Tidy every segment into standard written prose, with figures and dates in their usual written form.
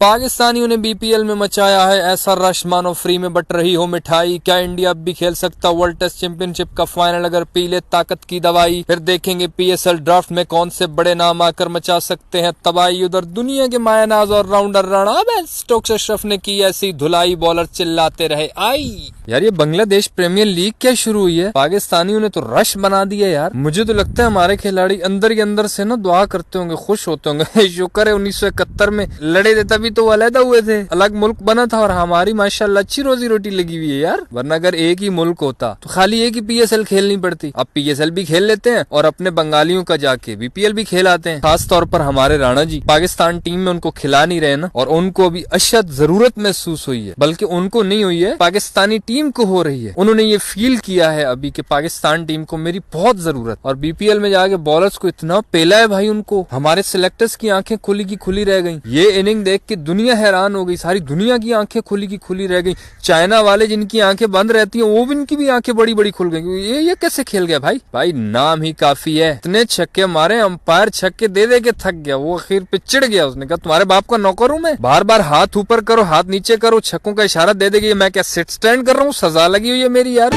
पाकिस्तानियों ने बीपीएल में मचाया है ऐसा रश मानो फ्री में बट रही हो मिठाई। क्या इंडिया अब भी खेल सकता वर्ल्ड टेस्ट चैंपियनशिप का फाइनल अगर पी ले ताकत की दवाई? फिर देखेंगे पीएसएल ड्राफ्ट में कौन से बड़े नाम आकर मचा सकते हैं तबाही। उधर दुनिया के मायानाज और राउंडर राणा स्टोक्स अशरफ ने की ऐसी धुलाई, बॉलर चिल्लाते रहे आई। यार ये बांग्लादेश प्रीमियर लीग क्या शुरू हुई है? पाकिस्तानियों ने तो रश बना दिया यार। मुझे तो लगता है हमारे खिलाड़ी अंदर ही अंदर से ना दुआ करते होंगे, खुश होते होंगे। शुक्र है 1971 में लड़े थे तभी तो अलग हुए थे, अलग मुल्क बना था और हमारी माशाल्लाह अच्छी रोजी रोटी लगी हुई है यार। वरना अगर एक ही मुल्क होता तो खाली एक ही पीएसएल खेलनी पड़ती। अब पीएसएल भी खेल लेते हैं और अपने बंगालियों का जाके बीपीएल भी खेल आते हैं। खास तौर पर हमारे राणा जी पाकिस्तान टीम में उनको खिला नहीं रहे ना, और उनको अभी अशद जरूरत महसूस हुई है, बल्कि उनको नहीं हुई है पाकिस्तानी टीम को हो रही है। उन्होंने ये फील किया है अभी कि पाकिस्तान टीम को मेरी बहुत जरूरत, और बीपीएल में जाके बॉलर्स को इतना पेला है भाई उनको। हमारे सिलेक्टर्स की आंखें खुली की खुली रह गई। ये इनिंग देख के दुनिया हैरान हो गई, सारी दुनिया की आंखें खुली की खुली रह गई। चाइना वाले जिनकी आंखें बंद रहती हैं वो भी इनकी भी आंखें बड़ी बड़ी खुल गई। ये कैसे खेल गया भाई? भाई नाम ही काफी है। इतने छक्के मारे, अंपायर छक्के दे दे के थक गया। वो आखिर पे चिढ़ गया, उसने कहा तुम्हारे बाप का नौकर हूं मैं? बार बार हाथ ऊपर करो हाथ नीचे करो, छक्कों का इशारा दे देगी। मैं क्या सिट स्टैंड कर रहा हूँ? सजा लगी हुई है मेरी यार।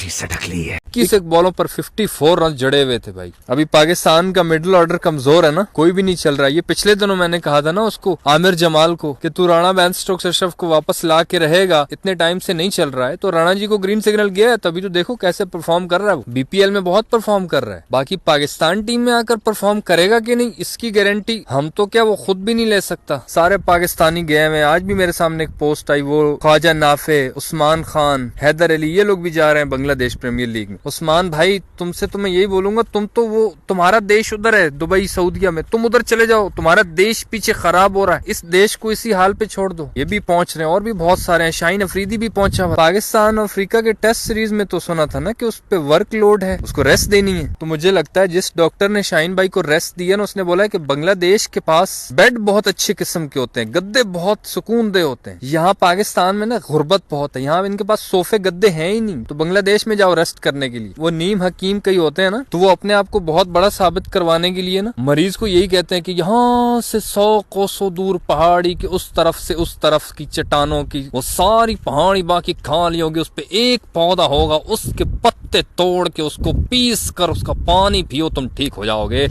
सटक ली है। 21 बॉलों पर 54 रन जड़े हुए थे भाई। अभी पाकिस्तान का मिडिल ऑर्डर कमजोर है ना, कोई भी नहीं चल रहा है। ये पिछले दिनों मैंने कहा था ना उसको, आमिर जमाल को, कि तू राणा बैन स्टोक्स अशरफ को वापस ला के रहेगा, इतने टाइम से नहीं चल रहा है। तो राणा जी को ग्रीन सिग्नल गया है, तभी तो देखो कैसे परफॉर्म कर रहा है। वो बीपीएल में बहुत परफॉर्म कर रहा है। बाकी पाकिस्तान टीम में आकर परफॉर्म करेगा कि नहीं, इसकी गारंटी हम तो क्या वो खुद भी नहीं ले सकता। सारे पाकिस्तानी गए हुए। आज भी मेरे सामने एक पोस्ट आई, वो ख्वाजा नाफे, उस्मान खान, हैदर अली, ये लोग भी जा रहे हैं बांग्लादेश प्रीमियर लीग में। उस्मान भाई तुमसे तो मैं यही बोलूंगा, तुम तो वो तुम्हारा देश उधर है दुबई सऊदीया में, तुम उधर चले जाओ। तुम्हारा देश पीछे खराब हो रहा है, इस देश को इसी हाल पे छोड़ दो। ये भी पहुंच रहे हैं और भी बहुत सारे हैं। शाहीन अफरीदी भी पहुंचा हुआ। पाकिस्तान और अफ्रीका के टेस्ट सीरीज में तो सुना था ना कि उस पे वर्कलोड है, उसको रेस्ट देनी है। तो मुझे लगता है जिस डॉक्टर ने शाहीन भाई को रेस्ट दिया ना, उसने बोला है कि बांग्लादेश के पास बेड बहुत अच्छे किस्म के होते हैं, गद्दे बहुत सुकून दे होते हैं। यहाँ पाकिस्तान में ना गुर्बत बहुत है, यहाँ इनके पास सोफे गद्दे हैं ही नहीं। तो बांग्लादेश में जाओ रेस्ट करने के लिए। वो नीम हकीम कई होते हैं ना, तो वो अपने आप को बहुत बड़ा साबित करवाने के लिए ना मरीज को यही कहते हैं कि यहाँ से 100 कोसों दूर पहाड़ी के उस तरफ से उस तरफ की चट्टानों की वो सारी पहाड़ी बाकी खाली होगी, उस पे एक पौधा होगा, उसके पत्ते तोड़ के उसको पीस कर उसका पानी पियो, तुम ठीक हो जाओगे।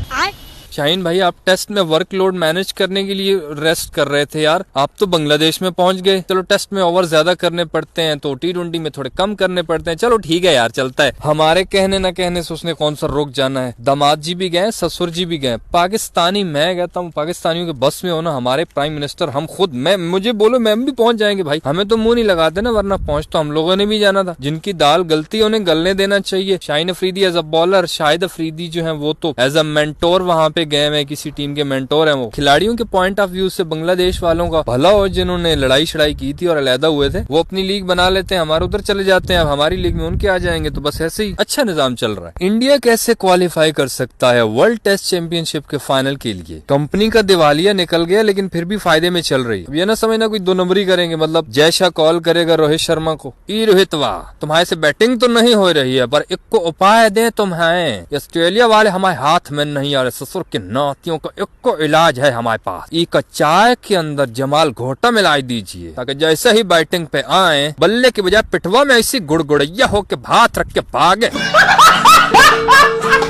शाहीन भाई आप टेस्ट में वर्कलोड मैनेज करने के लिए रेस्ट कर रहे थे यार, आप तो बांग्लादेश में पहुंच गए। चलो टेस्ट में ओवर ज्यादा करने पड़ते हैं तो टी20 में थोड़े कम करने पड़ते हैं, चलो ठीक है यार चलता है। हमारे कहने न कहने से उसने कौन सा रोक जाना है। दामाद जी भी गए, ससुर जी भी गए। पाकिस्तानी मैं कहता हूँ पाकिस्तानियों के बस में हो ना, हमारे प्राइम मिनिस्टर, हम खुद, मैं मुझे बोलो मैं भी पहुंच जाएंगे भाई, हमें तो मुंह नहीं लगाते ना, वरना पहुंच तो हम लोगों ने भी जाना था। जिनकी दाल गलती है उन्हें गलने देना चाहिए। Shaheen Afridi as a bowler, Shahid Afridi जो है वो तो एज अ मेंटोर वहाँ पे गए हुए, किसी टीम के मेंटोर हैं। वो खिलाड़ियों के पॉइंट ऑफ व्यू से बांग्लादेश वालों का भला हो, जिन्होंने लड़ाई शड़ाई की थी और अलहदा हुए थे, वो अपनी लीग बना लेते हैं, हमारे उधर चले जाते हैं। अब हमारी लीग में उनके आ जाएंगे, तो बस ऐसे ही अच्छा निजाम चल रहा है। इंडिया कैसे क्वालिफाई कर सकता है वर्ल्ड टेस्ट चैंपियनशिप के फाइनल के लिए? कंपनी का दिवालिया निकल गया लेकिन फिर भी फायदे में चल रही है। अब ये ना समझना कोई दो नंबरी करेंगे, मतलब जयशाह कॉल करेगा रोहित शर्मा को, ई रोहित वाह तुम्हारे से बैटिंग तो नहीं हो रही है पर एक को उपाय दे तुम्हें, ऑस्ट्रेलिया वाले हमारे हाथ में नहीं आ रहे, ससुर के नातियों का एक को इलाज है हमारे पास, एक चाय के अंदर जमाल घोटा मिलाई दीजिए ताकि जैसे ही बैटिंग पे आए बल्ले के बजाय पिटवा में ऐसी गुड़गुड़ैया हो के भात रख के भागे।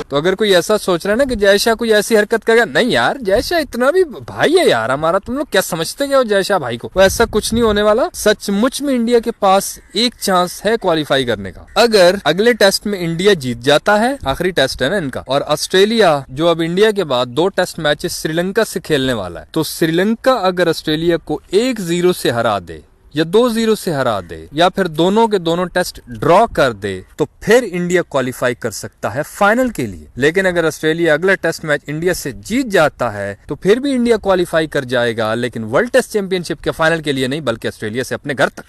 तो अगर कोई ऐसा सोच रहा है ना कि जयशाह कोई ऐसी हरकत करेगा, नहीं यार जयशाह इतना भी भाई है यार हमारा, तुम लोग क्या समझते क्या हो जयशाह भाई को, वो ऐसा कुछ नहीं होने वाला। सचमुच में इंडिया के पास एक चांस है क्वालिफाई करने का। अगर अगले टेस्ट में इंडिया जीत जाता है, आखिरी टेस्ट है ना इनका, और ऑस्ट्रेलिया जो अब इंडिया के बाद 2 टेस्ट मैचेस श्रीलंका से खेलने वाला है, तो श्रीलंका अगर ऑस्ट्रेलिया को 1-0 से हरा दे या 2-0 से हरा दे या फिर दोनों के दोनों टेस्ट ड्रॉ कर दे, तो फिर इंडिया क्वालिफाई कर सकता है फाइनल के लिए। लेकिन अगर ऑस्ट्रेलिया अगला टेस्ट मैच इंडिया से जीत जाता है तो फिर भी इंडिया क्वालिफाई कर जाएगा, लेकिन वर्ल्ड टेस्ट चैंपियनशिप के फाइनल के लिए नहीं, बल्कि ऑस्ट्रेलिया से अपने घर तक।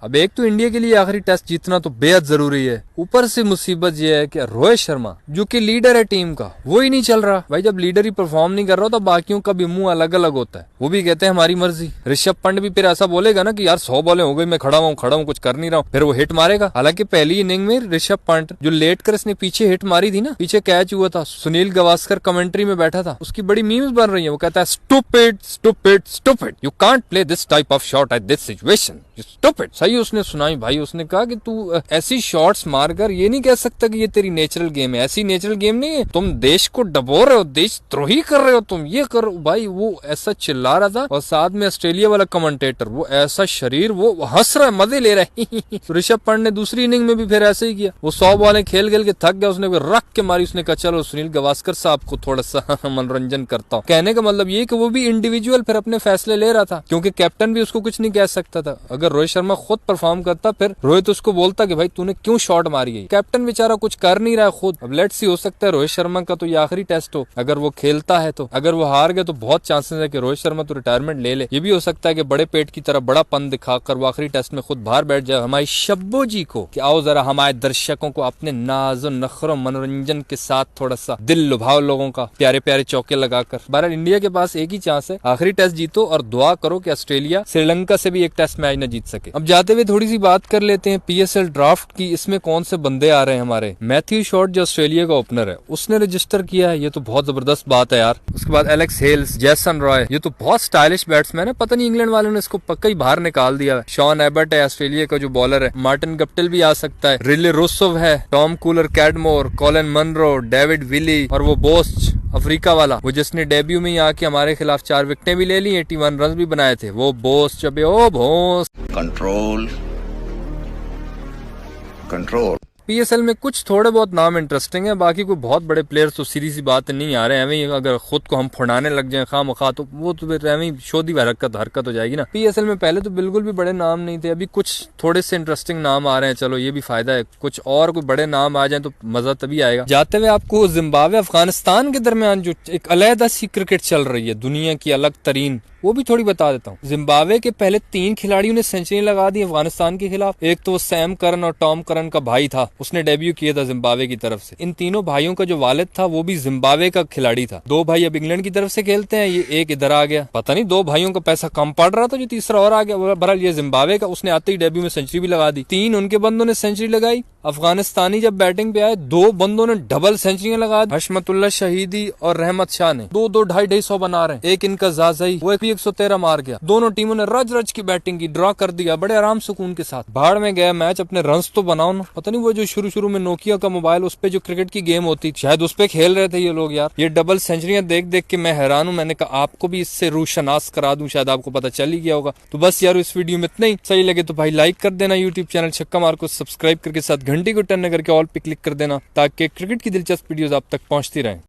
अब एक तो इंडिया के लिए आखिरी टेस्ट जीतना तो बेहद जरूरी है, ऊपर से मुसीबत ये है कि रोहित शर्मा जो कि लीडर है टीम का वो ही नहीं चल रहा। भाई जब लीडर ही परफॉर्म नहीं कर रहा तो बाकियों का भी मुंह अलग अलग होता है, वो भी कहते हैं हमारी मर्जी। ऋषभ पंत भी फिर ऐसा बोलेगा ना कि यार 100 बॉलें हो गई, मैं खड़ा हूँ कुछ कर नहीं रहा हूँ, फिर वो हिट मारेगा। हालांकि पहली इनिंग में ऋषभ पंत जो लेट कर इसने पीछे हिट मारी थी ना, पीछे कैच हुआ था, सुनील गावस्कर कमेंट्री में बैठा था, उसकी बड़ी मीम्स बन रही है। वो कहता है stupid stupid stupid, you can't play this type of shot at this situation, you stupid. सही उसने सुनाई भाई, उसने कहा कि तू ऐसी शॉट्स मारकर ये नहीं कह सकता कि ये तेरी नेचुरल गेम है, ऐसी नेचुरल गेम नहीं है, तुम देश को डबो रहे हो, देशद्रोही कर रहे हो, तुम ये करो। भाई वो ऐसा चिल्ला रहा था, और साथ में ऑस्ट्रेलिया वाला कमेंटेटर वो ऐसा शरीर, वो हंस रहा है, मजे ले रहा है। ऋषभ पंत ने दूसरी इनिंग में भी फिर ऐसे ही किया, वो 100 बॉलें खेल खेल के थक गया, उसने रख के मारी, उसने कहा चलो सुनील गावस्कर साहब को थोड़ा सा मनोरंजन करता हूँ। कहने का मतलब ये कि वो भी इंडिविजुअल फिर अपने फैसले ले रहा था, क्योंकि कैप्टन भी उसको कुछ नहीं कह सकता था। अगर रोहित शर्मा खुद परफॉर्म करता फिर रोहित उसको बोलता कि भाई तूने क्यों शॉट मारी है। कैप्टन बेचारा कुछ कर नहीं रहा है खुद। अब लेट्स सी, हो सकता है रोहित शर्मा का तो ये आखिरी टेस्ट हो, अगर वो खेलता है तो। अगर वो हार गए तो बहुत चांसेस है कि रोहित शर्मा तो रिटायरमेंट ले ले। ये भी हो सकता है कि बड़े पेट की तरह बड़ा पन दिखाकर वो आखिरी टेस्ट में खुद बाहर बैठ जाए हमारी शब्बो जी को कि आओ जरा हमारे दर्शकों को अपने नाज़ो नखरो मनोरंजन के साथ थोड़ा सा दिल लुभाओ लोगों का, प्यारे प्यारे चौके लगाकर। बहरहाल इंडिया के पास एक ही चांस है, आखिरी टेस्ट जीतो और दुआ करो कि ऑस्ट्रेलिया श्रीलंका से भी एक टेस्ट मैच न जीत सके। अब जाते हुए थोड़ी सी बात कर लेते हैं पीएसएल ड्राफ्ट की। इसमें कौन से बंदे आ रहे हैं हमारे। मैथ्यू शॉर्ट जो ऑस्ट्रेलिया का ओपनर है उसने रजिस्टर किया है, ये तो बहुत जबरदस्त बात है यार। उसके बाद एलेक्स हेल्स, जैसन रॉय, ये तो बहुत स्टाइलिश बैट्समैन है, पता नहीं इंग्लैंड वालों ने इसको पक्का ही बाहर निकाल दिया है। शॉन एबर्ट है ऑस्ट्रेलिया का जो बॉलर है, मार्टिन गप्टिल भी आ सकता है, रिले रोसोव है, Tom Kohler Cadmore, Colin Munro, David Willey, और वो बोस्ट अफ्रीका वाला, वो जिसने डेब्यू में ही आके हमारे खिलाफ 4 विकेटें भी ले ली, 81 रन भी बनाए थे, वो बोस्ट। जब ओ भोस कंट्रोल कंट्रोल। पीएसएल में कुछ थोड़े बहुत नाम इंटरेस्टिंग है, बाकी कोई बहुत बड़े प्लेयर्स तो सीधी सी बात नहीं आ रहे हैं। अगर खुद को हम फुड़ाने लग जाएं खामखा तो वो तो फिर शोधी हरकत हो जाएगी ना। पीएसएल में पहले तो बिल्कुल भी बड़े नाम नहीं थे, अभी कुछ थोड़े से इंटरेस्टिंग नाम आ रहे हैं, चलो ये भी फायदा है। कुछ और कोई बड़े नाम आ जाए तो मजा तभी आएगा। जाते हुए आपको जिम्बाब्वे अफगानिस्तान के दरमियान जो एक अलहदा सी क्रिकेट चल रही है, दुनिया की अलग तरीन, वो भी थोड़ी बता देता हूँ। जिम्बाब्वे के पहले 3 खिलाड़ियों ने सेंचुरी लगा दी अफगानिस्तान के खिलाफ। एक तो वो सैम करन और टॉम करन का भाई था, उसने डेब्यू किया था जिम्बाब्वे की तरफ से। इन तीनों भाइयों का जो वालिद था वो भी जिम्बाब्वे का खिलाड़ी था। 2 भाई अब इंग्लैंड की तरफ से खेलते हैं, ये एक इधर आ गया। पता नहीं 2 भाइयों का पैसा कम पड़ रहा था जो तीसरा और आ गया। बहरहाल ये जिम्बाब्वे का, उसने आते ही डेब्यू में सेंचुरी भी लगा दी। 3 उनके बंदों ने सेंचुरी लगाई। अफगानिस्तानी जब बैटिंग पे आए 2 बंदों ने डबल सेंचुरियां लगा दी, हशमतुल्लाह शहीदी और रहमत शाह ने 2-2 250 बना रहे। एक इनका जाजई, वो भी 113 मार गया। दोनों टीमों ने रज की बैटिंग की, ड्रॉ कर दिया बड़े आराम सुकून के साथ। भाड़ में गया मैच, अपने रन्स तो बनाओ ना। पता नहीं वो जो शुरू में नोकिया का मोबाइल, उस पे जो क्रिकेट की गेम होती शायद उस पे खेल रहे थे ये लोग यार। ये डबल सेंचुरियां देख देख के मैं हैरान हूँ। मैंने कहा आपको भी इससे रूशनास करा दूं, शायद आपको पता चल ही गया होगा। तो बस यार इस वीडियो में इतना ही। सही लगे तो भाई लाइक कर देना, यूट्यूब चैनल छक्का मार को सब्सक्राइब करके साथ घंटी को टर्न करके ऑल पे क्लिक कर देना, ताकि क्रिकेट की दिलचस्प वीडियोस आप तक पहुंचती रहें।